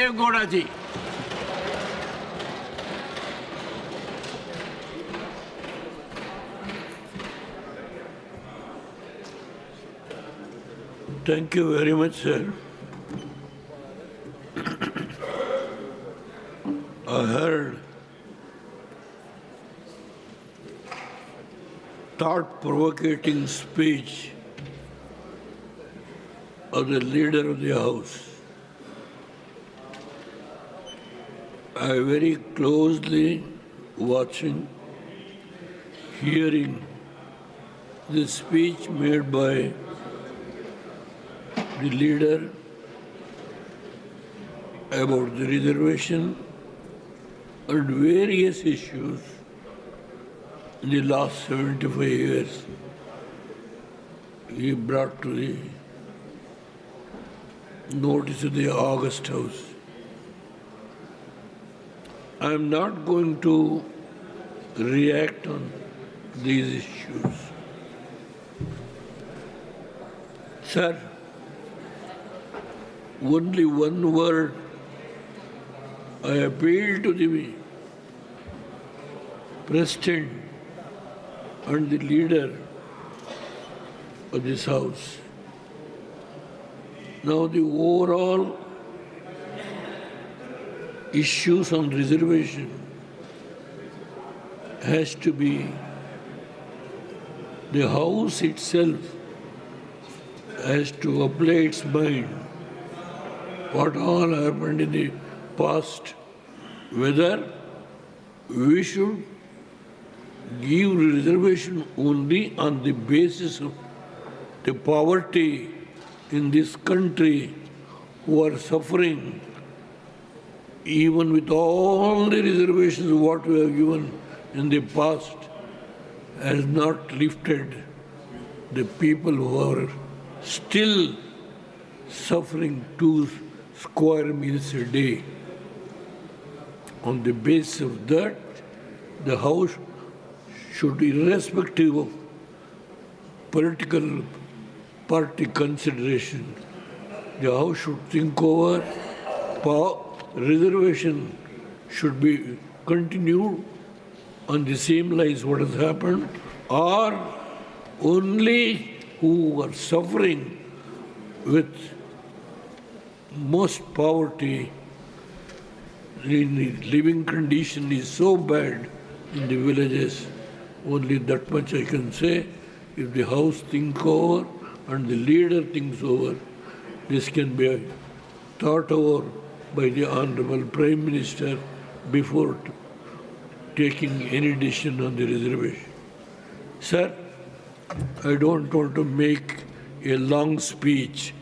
Devegowda ji. Thank you very much, sir. I heard thought-provoking speech of the leader of the House. I very closely watching, hearing the speech made by the leader about the reservation and various issues in the last 75 years he brought to the notice of the August House. I am not going to react on these issues. Sir, only one word I appeal to the President and the leader of this House. Now the overall issues on reservation has to be the House itself has to apply its mind what all happened in the past, whether we should give reservation only on the basis of the poverty in this country who are suffering, even with all the reservations what we have given in the past, has not lifted the people who are still suffering 2 square meals a day. On the basis of that, the House should, irrespective of political party consideration, the House should think over reservation should be continued on the same lines what has happened, or only who are suffering with most poverty, the living condition is so bad in the villages. Only that much I can say. If the House thinks over and the leader thinks over, this can be thought over by the Honorable Prime Minister before taking any decision on the reservation. Sir, I don't want to make a long speech.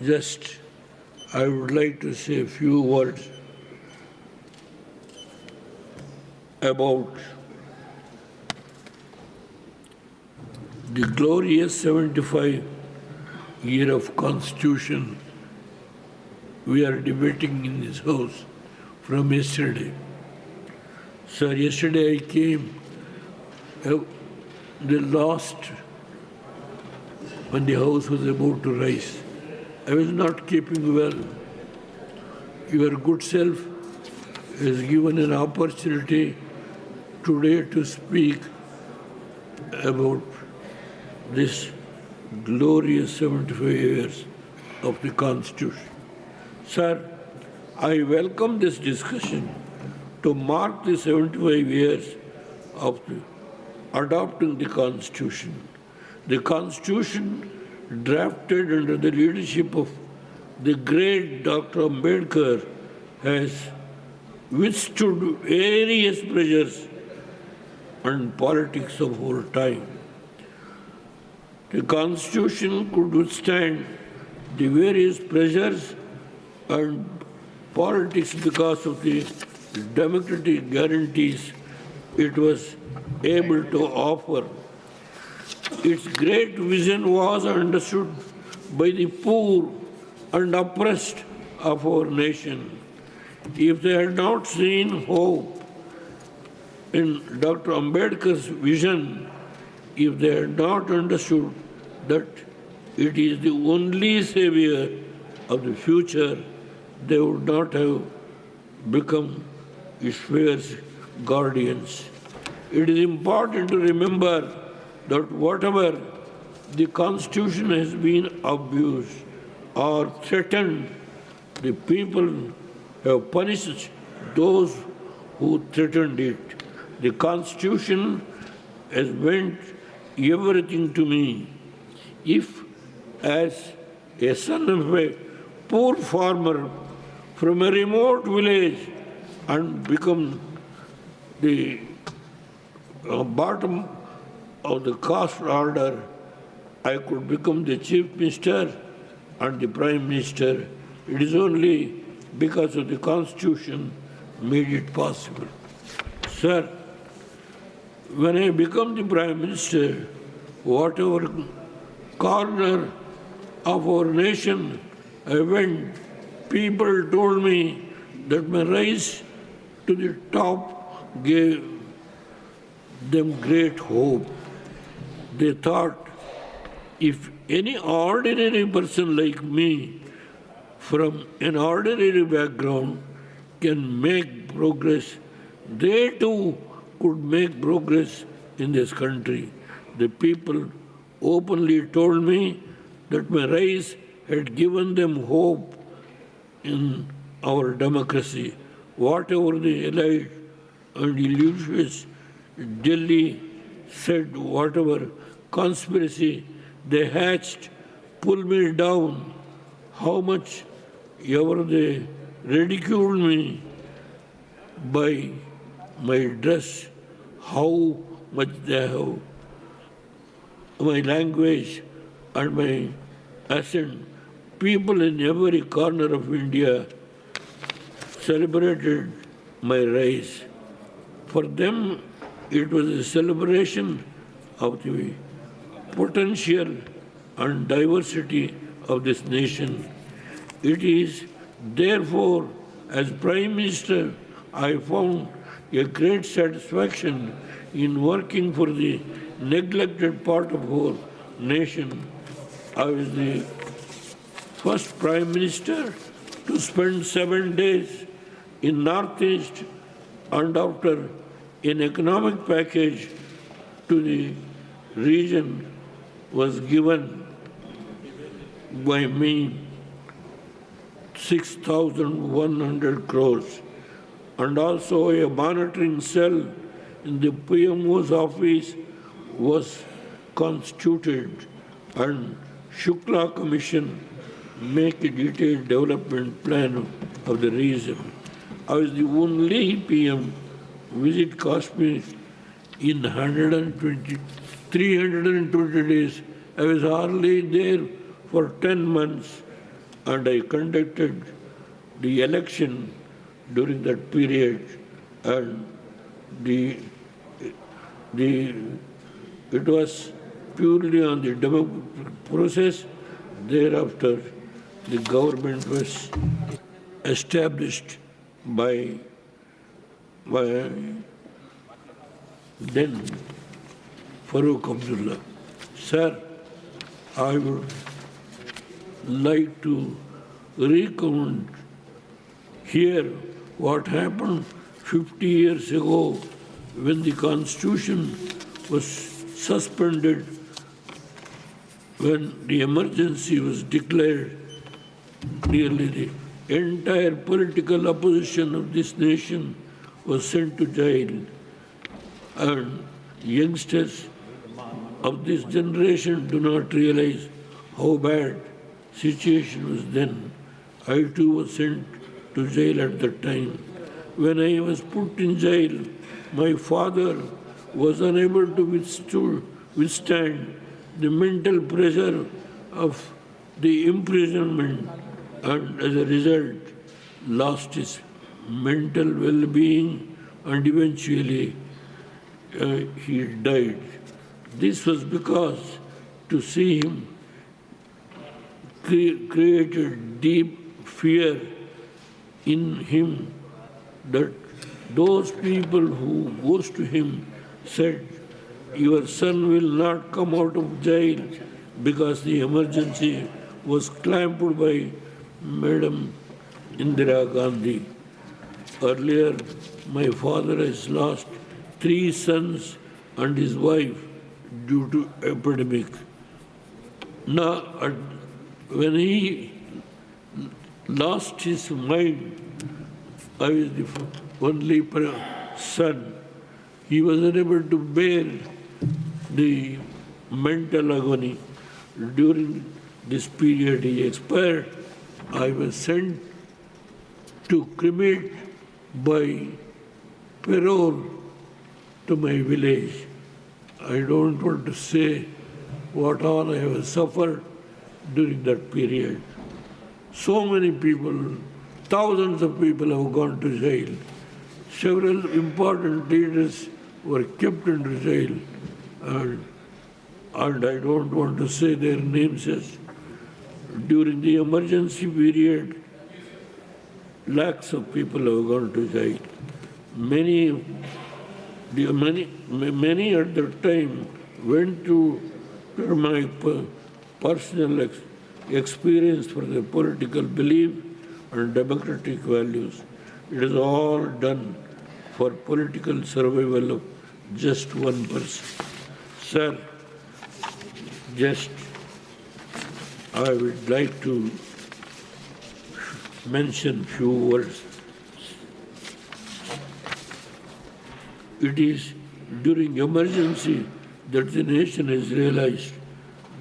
Just I would like to say a few words about the glorious 75 year of Constitution we are debating in this House from yesterday. Sir, yesterday I came, the last, when the House was about to rise. I was not keeping well. Your good self has given an opportunity today to speak about this glorious 75 years of the Constitution. Sir, I welcome this discussion to mark the 75 years of adopting the Constitution. The Constitution drafted under the leadership of the great Dr. Ambedkar has withstood various pressures and politics of all time. The Constitution could withstand the various pressures and politics because of the democratic guarantees it was able to offer. Its great vision was understood by the poor and oppressed of our nation. If they had not seen hope in Dr. Ambedkar's vision, if they had not understood that it is the only savior of the future, they would not have become Ishwar's guardians. It is important to remember that whatever the Constitution has been abused or threatened, the people have punished those who threatened it. The Constitution has meant everything to me. If, as a son of a poor farmer from a remote village and become the bottom of the caste order, I could become the chief minister and the prime minister. It is only because of the Constitution made it possible. Sir, when I become the prime minister, whatever corner of our nation I went, people told me that my rise to the top gave them great hope. They thought if any ordinary person like me from an ordinary background can make progress, they too could make progress in this country. The people openly told me that my rise had given them hope in our democracy. Whatever the elite and illustrious Delhi said, whatever conspiracy they hatched, pulled me down, how much ever they ridiculed me by my dress, how much they have my language and my accent. People in every corner of India celebrated my rise. For them, it was a celebration of the potential and diversity of this nation. It is therefore, as Prime Minister, I found a great satisfaction in working for the neglected part of our nation. I was the first Prime Minister to spend 7 days in Northeast, and after an economic package to the region was given by me 6,100 crores, and also a monitoring cell in the PMO's office was constituted, and Shukla Commission make a detailed development plan of the region. I was the only PM visit Kashmir in 320 days. I was hardly there for 10 months, and I conducted the election during that period, and it was purely on the democratic process. Thereafter, the government was established by then Farooq Abdullah. Sir, I would like to recount here what happened 50 years ago when the Constitution was suspended, when the emergency was declared. Nearly the entire political opposition of this nation was sent to jail, and youngsters of this generation do not realize how bad situation was then. I too was sent to jail at that time. When I was put in jail, my father was unable to withstand the mental pressure of the imprisonment, and as a result lost his mental well-being, and eventually he died. This was because to see him created deep fear in him, that those people who goes to him said, your son will not come out of jail, because the emergency was clamped by Madam Indira Gandhi. Earlier, my father has lost 3 sons and his wife due to epidemic. Now, when he lost his mind, I was the only son. He was unable to bear the mental agony. During this period, he expired. I was sent to cremate by parole to my village. I don't want to say what all I have suffered during that period. So many people, thousands of people have gone to jail. Several important leaders were kept in jail, and I don't want to say their names. During the emergency period, lakhs of people have gone to jail. Many at that time went to my personal experience for their political belief and democratic values. It is all done for political survival of just one person. Sir, I would like to mention few words. It is during emergency that the nation has realized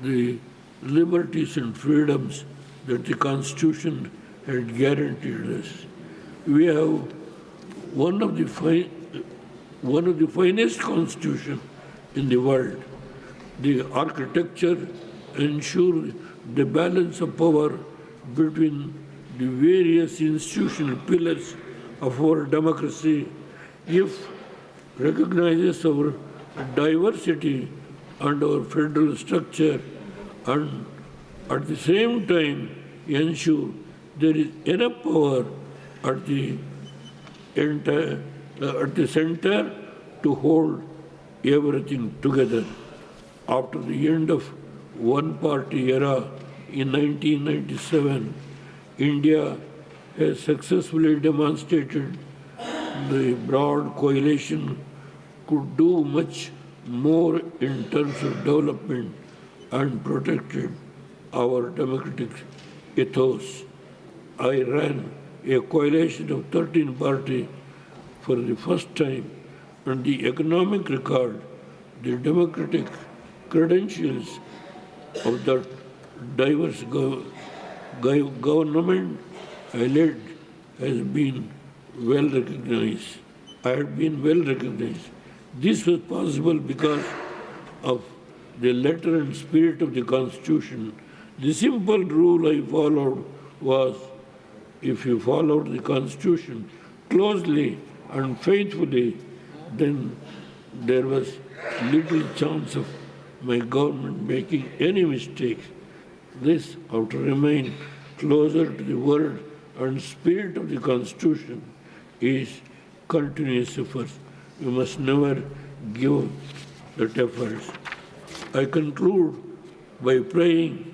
the liberties and freedoms that the Constitution had guaranteed us. We have one of the finest constitutions in the world. The architecture ensures the balance of power between the various institutional pillars of our democracy. If recognizes our diversity and our federal structure, and at the same time ensure there is enough power at the center to hold everything together. After the end of one-party era in 1997, India has successfully demonstrated the broad coalition could do much more in terms of development and protected our democratic ethos. I ran a coalition of 13 parties for the first time, and the economic record, the democratic credentials of that diverse government I led has been well recognized. I have been well recognized. This was possible because of the letter and spirit of the Constitution. The simple rule I followed was, if you followed the Constitution closely and faithfully, then there was little chance of my government making any mistakes. This, how to remain closer to the word and spirit of the Constitution, is continuous effort. We must never give that effort. I conclude by praying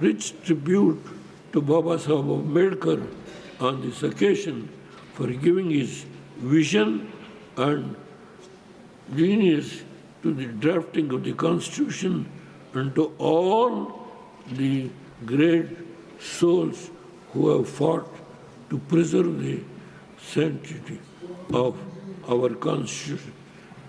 rich tribute to Baba Sahib Ambedkar on this occasion for giving his vision and genius to the drafting of the Constitution, and to all the great souls who have fought to preserve the sanctity of our Constitution.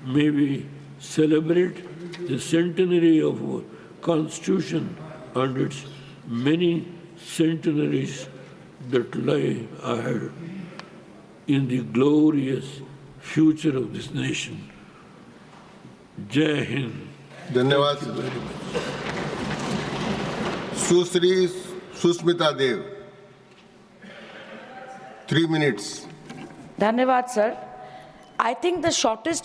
May we celebrate the centenary of our Constitution and its many centenaries that lie ahead in the glorious future of this nation. Jai Hind. धन्यवाद सुश्री Sushmita Dev 3 minutes. Dhanyavad, sir. I think the shortest